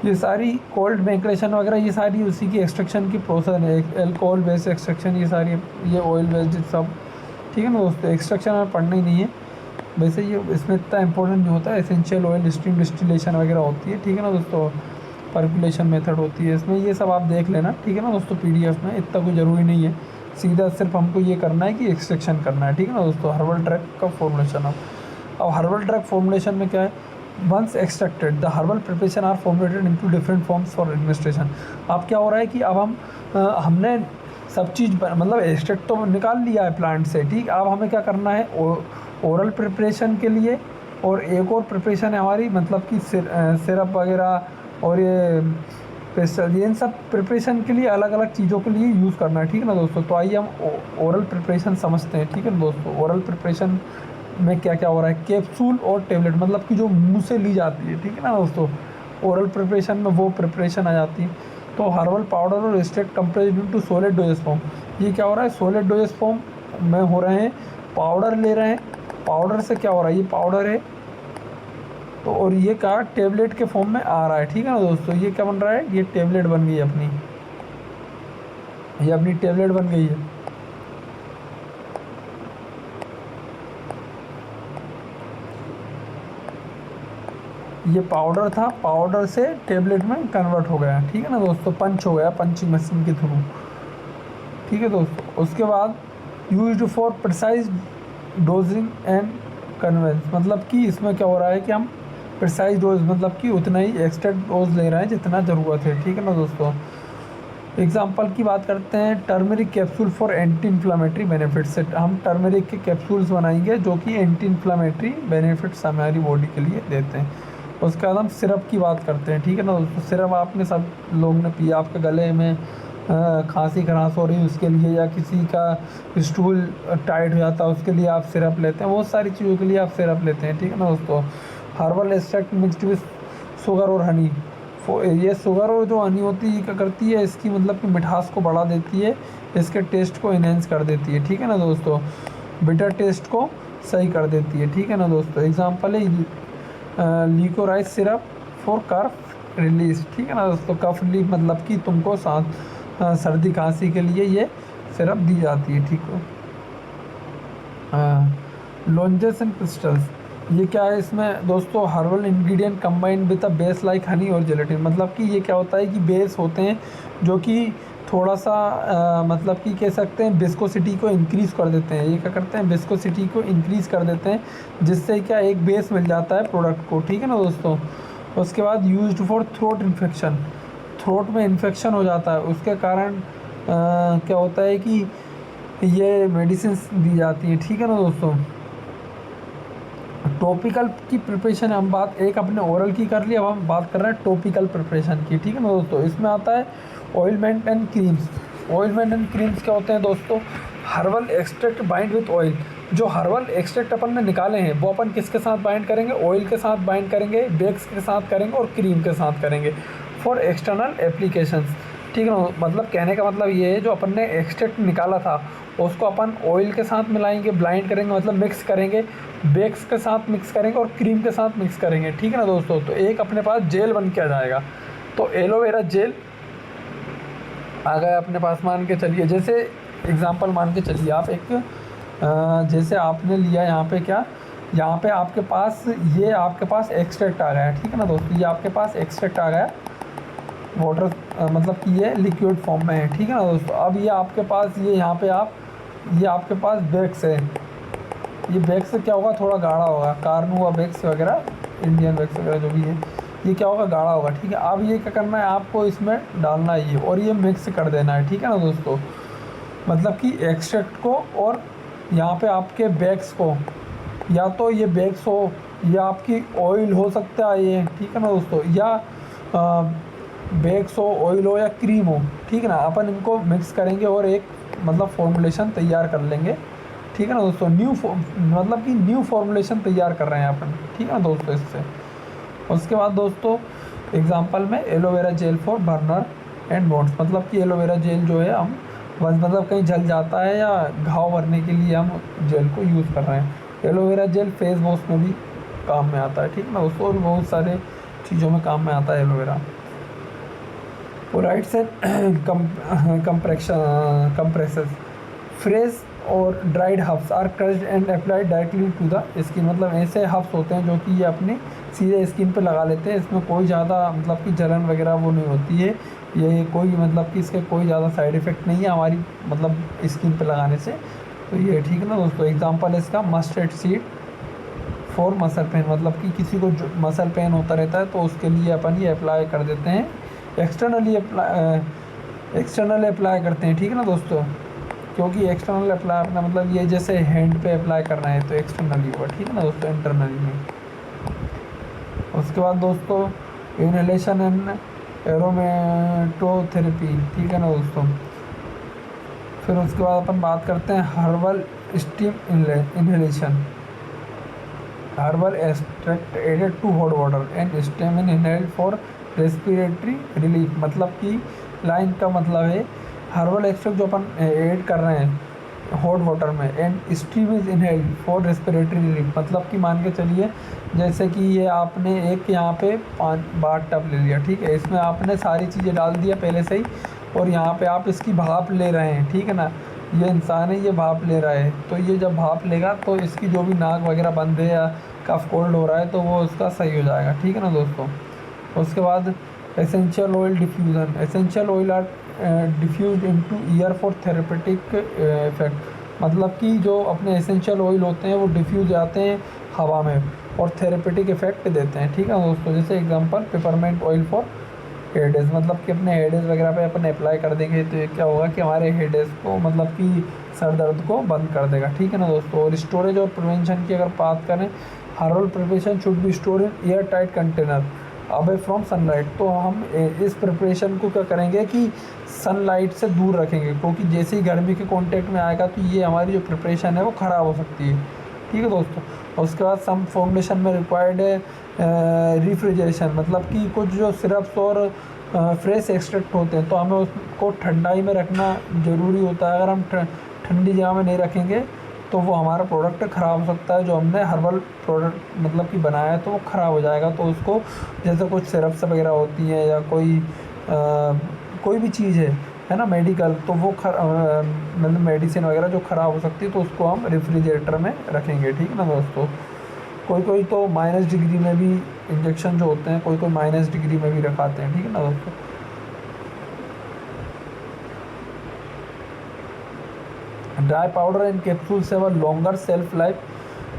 ये सारी कोल्ड मैग्रेशन वगैरह ये सारी उसी की एक्सट्रैक्शन की प्रोसेस है, एल्कोहल बेस्ड एक्सट्रैक्शन, ये सारी, ये ऑयल बेस्ड सब, ठीक है ना दोस्तों। एक्सट्रैक्शन हमें पढ़ना ही नहीं है वैसे, ये इसमें इतना इंपॉर्टेंट नहीं होता है। एसेंशियल ऑयल स्ट्रीम डिस्टिलेशन वगैरह होती है, ठीक है ना दोस्तों। पर्कुलेशन मेथड होती है इसमें, ये सब आप देख लेना, ठीक है ना दोस्तों। PDF में इतना कोई ज़रूरी नहीं है, सीधा सिर्फ हमको ये करना है कि एक्सट्रैक्शन करना है, ठीक है ना दोस्तों। हर्बल ड्रग का फॉर्मुलेशन। अब हर्बल ड्रग फॉर्मुलेशन में क्या है, once extracted the herbal preparation are formulated into different forms for administration. अब क्या हो रहा है कि अब हमने सब चीज़ मतलब एक्सट्रैक्ट तो निकाल लिया है प्लांट से, ठीक। अब हमें क्या करना है, ओरल प्रिपरेशन के लिए, और एक और प्रिपरेशन है हमारी, मतलब कि सिरप वगैरह और ये पेस्टल, इन सब प्रिपरेशन के लिए अलग अलग चीज़ों के लिए यूज़ करना है, ठीक है ना दोस्तों। तो आइए हम ओरल प्रिपरेशन समझते हैं, ठीक है ना दोस्तों। ओरल प्रिपरेशन में क्या क्या हो रहा है, कैप्सूल और टेबलेट, मतलब कि जो मुंह से ली जाती है, ठीक है ना दोस्तों। ओरल प्रिपरेशन में वो प्रिपरेशन आ जाती है। तो हर्बल पाउडर और extract compressed into solid doses form, ये क्या हो रहा है, सॉलिड डोजेस फॉर्म में हो रहे हैं। पाउडर ले रहे हैं, पाउडर से क्या हो रहा है, ये पाउडर है तो, और ये क्या टेबलेट के फॉर्म में आ रहा है, ठीक है ना दोस्तों। ये क्या बन रहा है, ये टेबलेट बन गई अपनी, ये अपनी टेबलेट बन गई है। ये पाउडर था, पाउडर से टेबलेट में कन्वर्ट हो गया, ठीक है ना दोस्तों, पंच हो गया पंचिंग मशीन के थ्रू, ठीक है दोस्तों। उसके बाद used for precise dosing and convenience, मतलब कि इसमें क्या हो रहा है कि हम प्रिसाइज डोज मतलब कि उतना ही एक्सट्रैक्ट डोज ले रहे हैं जितना ज़रूरत है, ठीक है ना दोस्तों। एग्जाम्पल की बात करते हैं, turmeric capsule for anti inflammatory benefits, हम टर्मरिक के कैप्सूल्स बनाएंगे जो कि एंटी इन्फ्लामेटरी बेनिफिट्स हमारी बॉडी के लिए देते हैं। उसके बाद हम सिरप की बात करते हैं, ठीक है ना दोस्तों। सिरप आपने सब लोग ने पिया, आपके गले में खांसी खराश हो रही है उसके लिए, या किसी का स्टूल टाइट हो जाता है उसके लिए आप सिरप लेते हैं, बहुत सारी चीज़ों के लिए आप सिरप लेते हैं, ठीक है ना दोस्तों। Herbal extract mixed with sugar और हनी, ये शुगर और जो हनी होती है क्या करती है, इसकी मतलब कि मिठास को बढ़ा देती है, इसके टेस्ट को इन्हेंस कर देती है, ठीक है ना दोस्तों, बिटर टेस्ट को सही कर देती है, ठीक है ना दोस्तों। एग्जांपल है liquorice syrup for cough relief, ठीक है ना दोस्तों। कफ रिलीफ मतलब कि तुमको सर्दी खांसी के लिए ये सिरप दी जाती है, ठीक है। लॉन्जेस एंड क्रिस्टल्स, ये क्या है इसमें दोस्तों, herbal ingredient combined with a base like Honey और जेलेटिन, मतलब कि ये क्या होता है कि बेस होते हैं जो कि थोड़ा सा मतलब कि कह सकते हैं विस्कोसिटी को इंक्रीज़ कर देते हैं, ये क्या करते हैं विस्कोसिटी को इंक्रीज़ कर देते हैं, जिससे क्या एक बेस मिल जाता है प्रोडक्ट को, ठीक है ना दोस्तों। उसके बाद used for throat infection, throat में इन्फेक्शन हो जाता है उसके कारण क्या होता है कि ये मेडिसिन दी जाती है, ठीक है ना दोस्तों। टॉपिकल की प्रिपरेशन हम बात एक अपने ओरल की कर ली, अब हम बात कर रहे हैं टॉपिकल प्रिपरेशन की, ठीक है ना दोस्तों। इसमें आता है ointment and creams. Ointment and creams क्या होते हैं दोस्तों, herbal extract bind with oil, जो हर्बल एक्सट्रैक्ट अपन ने निकाले हैं वो अपन किसके साथ बाइंड करेंगे, ऑयल के साथ बाइंड करेंगे, बेक्स के साथ करेंगे और क्रीम के साथ करेंगे फॉर एक्सटर्नल एप्लीकेशंस, ठीक है ना। मतलब कहने का मतलब ये है जो अपन ने एक्सट्रैक्ट निकाला था उसको अपन ऑयल के साथ मिलाएंगे, ब्लाइंड करेंगे मतलब मिक्स करेंगे, बेक्स के साथ मिक्स करेंगे और क्रीम के साथ मिक्स करेंगे, ठीक है ना दोस्तों। तो एक अपने पास जेल बन के आ जाएगा। तो एलोवेरा जेल आ गया अपने पास, मान के चलिए, जैसे एग्जांपल मान के चलिए आप एक जैसे आपने लिया यहाँ पे क्या, यहाँ पे आपके पास ये आपके पास एक्सट्रैक्ट आ गया, ठीक है ना दोस्तों, ये आपके पास एक्सट्रैक्ट आ गया वाटर मतलब कि ये लिक्विड फॉर्म में है, ठीक है ना दोस्तों। अब ये आपके पास ये यहाँ पे आप ये आपके पास बैग्स है, ये बैग्स से क्या होगा थोड़ा गाढ़ा होगा, कार्नुआ बैग्स वगैरह इंडियन बैग्स वगैरह जो भी है, ये क्या होगा गाढ़ा होगा, ठीक है। अब ये क्या करना है आपको इसमें डालना है ये और ये मिक्स कर देना है, ठीक है ना दोस्तों। मतलब कि एक्सट्रैक्ट को और यहाँ पे आपके बैग्स को, या तो ये बैग्स हो या आपकी ऑयल हो सकता है ये, ठीक है ना दोस्तों, या बैग्स हो, ऑयल हो या क्रीम हो, ठीक है ना। अपन इनको मिक्स करेंगे और एक मतलब फॉर्मुलेशन तैयार कर लेंगे, ठीक है ना दोस्तों। मतलब कि न्यू फॉर्मुलेशन तैयार कर रहे हैं अपन, ठीक है ना दोस्तों इससे। उसके बाद दोस्तों एग्जांपल में aloe vera gel for burner and bonds, मतलब कि एलोवेरा जेल जो है हम बस मतलब कहीं जल जाता है या घाव भरने के लिए हम जेल को यूज़ कर रहे हैं। एलोवेरा जेल फेस वॉश में भी काम में आता है, ठीक है ना दोस्तों, और बहुत सारे चीज़ों में काम में आता है aloe vera. Rights and compresses, fresh और dried herbs are crushed and applied directly to the skin, मतलब ऐसे हब्स होते हैं जो कि ये अपने सीधे स्किन पे लगा लेते हैं, इसमें कोई ज़्यादा मतलब कि जलन वगैरह वो नहीं होती है, ये कोई मतलब कि इसके कोई ज़्यादा साइड इफ़ेक्ट नहीं है हमारी मतलब स्किन पे लगाने से, तो ये ठीक है ना दोस्तों। एग्जांपल है इसका mustard seed for muscle pain, मतलब कि किसी को जो मसल पेन होता रहता है तो उसके लिए अपन ये अप्लाई कर देते हैं, एक्सटर्नली अप्लाई करते हैं, ठीक है ना दोस्तों, क्योंकि एक्सटर्नल अप्लाई अपना मतलब ये जैसे हैंड पे अप्लाई करना है तो एक्सटर्नली हुआ, ठीक है ना दोस्तों, इंटरनली नहीं। उसके बाद दोस्तों इनहेलेशन एंड एरोमेटोथेरेपी, ठीक है ना दोस्तों। फिर उसके बाद अपन बात करते हैं herbal steam inhalation, herbal extract added to hot water and steam inhaled for respiratory relief, मतलब कि लाइन का मतलब है हर्बल एक्सट्रैक्ट जो अपन ऐड कर रहे हैं हॉट वाटर में and steam is inhaled for respiratory relief, मतलब कि मान के चलिए जैसे कि ये आपने एक यहाँ पे 5 बार टब ले लिया, ठीक है, इसमें आपने सारी चीज़ें डाल दिया पहले से ही और यहाँ पे आप इसकी भाप ले रहे हैं, ठीक है ना, ये इंसान है ये भाप ले रहा है, तो ये जब भाप लेगा तो इसकी जो भी नाक वगैरह बंद है या कफ कोल्ड हो रहा है तो वो उसका सही हो जाएगा, ठीक है ना दोस्तों। उसके बाद essential oil diffusion. Essential oil are diffuse into air for therapeutic effect. मतलब कि जो अपने एसेंशियल ऑयल होते हैं वो डिफ्यूज जाते हैं हवा में और थेरेपेटिक इफेक्ट देते हैं, ठीक है दोस्तों। जैसे एग्जांपल पेपरमेंट ऑयल फॉर हेडेस, मतलब कि अपने हेडेस वगैरह पे अपन अप्लाई कर देंगे तो ये क्या होगा कि हमारे हेडेस को मतलब कि सर दर्द को बंद कर देगा, ठीक है ना दोस्तों। और स्टोरेज और प्रिवेंशन की अगर बात करें, herbal preparation should be store in air tight container away from sunlight. तो हम इस प्रिपरेशन को क्या करेंगे कि सनलाइट से दूर रखेंगे, क्योंकि जैसे ही गर्मी के कांटेक्ट में आएगा तो ये हमारी जो प्रिपरेशन है वो ख़राब हो सकती है, ठीक है दोस्तों। और उसके बाद सम फॉर्मुलेशन में रिक्वायर्ड है रिफ्रिजरेशन, मतलब कि कुछ जो सिरप्स और फ्रेश एक्सट्रैक्ट होते हैं तो हमें उसको ठंडाई में रखना ज़रूरी होता है। अगर हम ठंडी जगह में नहीं रखेंगे तो वो हमारा प्रोडक्ट ख़राब हो सकता है। जो हमने हर्बल प्रोडक्ट मतलब कि बनाया है तो वो ख़राब हो जाएगा। तो उसको जैसे कुछ सिरप्स वगैरह होती हैं या कोई भी चीज़ है ना मेडिकल, तो वो मतलब मेडिसिन वगैरह जो ख़राब हो सकती है तो उसको हम रेफ्रिजरेटर में रखेंगे, ठीक है ना दोस्तों। कोई तो माइनस डिग्री में भी इंजेक्शन जो होते हैं कोई माइनस डिग्री में भी रखाते हैं, ठीक है ना दोस्तों। Dry powder and capsules have a longer self life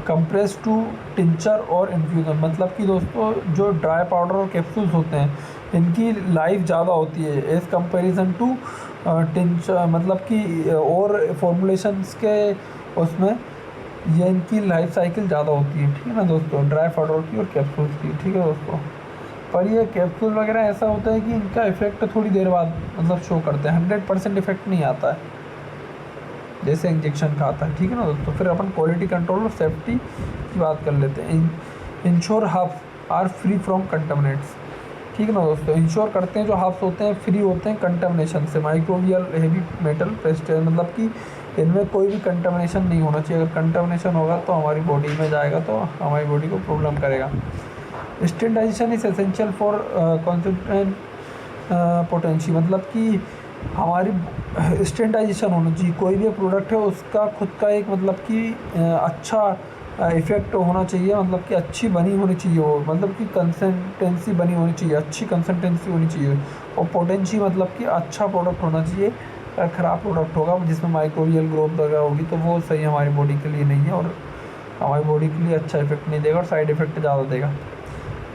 compress to tincture और इन्फ्यूज़न। मतलब कि दोस्तों जो ड्राई पाउडर और कैप्सूल्स होते हैं इनकी लाइफ ज़्यादा होती है एज़ कंपेरिजन टू टिंचर, मतलब कि और फॉर्मुलेशंस के उसमें ये इनकी लाइफ साइकिल ज़्यादा होती है, ठीक है ना दोस्तों, ड्राई पाउडर की और कैप्सूल्स की, ठीक है दोस्तों। पर ये कैप्सूल वगैरह ऐसा होता है कि इनका इफ़ेक्ट थोड़ी देर बाद मतलब शो करते हैं, 100% इफेक्ट नहीं आता है जैसे इंजेक्शन का आता है, ठीक है ना दोस्तों। फिर अपन क्वालिटी कंट्रोल और सेफ्टी की बात कर लेते हैं। Ensure herbs are free from contaminants, ठीक है ना दोस्तों। इंश्योर करते हैं जो हब्स होते हैं फ्री होते हैं कंटामिनेशन से, माइक्रोबियल हेवी मेटल पेस्टिसाइड, मतलब कि इनमें कोई भी कंटामिनेशन नहीं होना चाहिए। अगर कंटामिनेशन होगा तो हमारी बॉडी में जाएगा तो हमारी बॉडी को प्रॉब्लम करेगा। Standardization is essential for concentrate potency, मतलब कि हमारी स्टैंडर्डाइजेशन होना चाहिए। कोई भी प्रोडक्ट है उसका खुद का एक मतलब कि अच्छा इफ़ेक्ट होना चाहिए, मतलब कि अच्छी बनी होनी चाहिए वो, मतलब कि कंसिस्टेंसी बनी होनी चाहिए, अच्छी कंसिस्टेंसी होनी चाहिए। और पोटेंशी मतलब कि अच्छा प्रोडक्ट होना चाहिए। अगर ख़राब प्रोडक्ट होगा जिसमें माइक्रोबियल ग्रोथ वगैरह होगी तो वो सही हमारी बॉडी के लिए नहीं है और हमारी बॉडी के लिए अच्छा इफेक्ट नहीं देगा और साइड इफ़ेक्ट ज़्यादा देगा।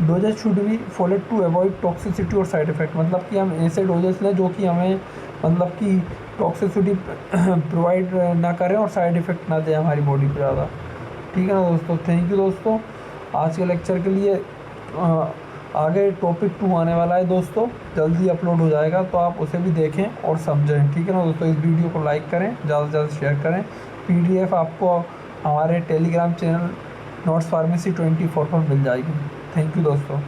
Doses should be followed to avoid toxicity और साइड इफ़ेक्ट, मतलब कि हम ऐसे डोजेस लें जो कि हमें मतलब कि टॉक्सिसिटी प्रोवाइड ना करें और साइड इफ़ेक्ट ना दें हमारी बॉडी पर ज़्यादा, ठीक है ना दोस्तों। थैंक यू दोस्तों, आज के लेक्चर के लिए। आगे टॉपिक 2 आने वाला है दोस्तों, जल्दी अपलोड हो जाएगा तो आप उसे भी देखें और समझें, ठीक है ना दोस्तों। इस वीडियो को लाइक करें, ज़्यादा से ज़्यादा शेयर करें। PDF आपको हमारे टेलीग्राम चैनल नोट्स फार्मेसी 24 पर मिल जाएगी। थैंक यू दोस्तों।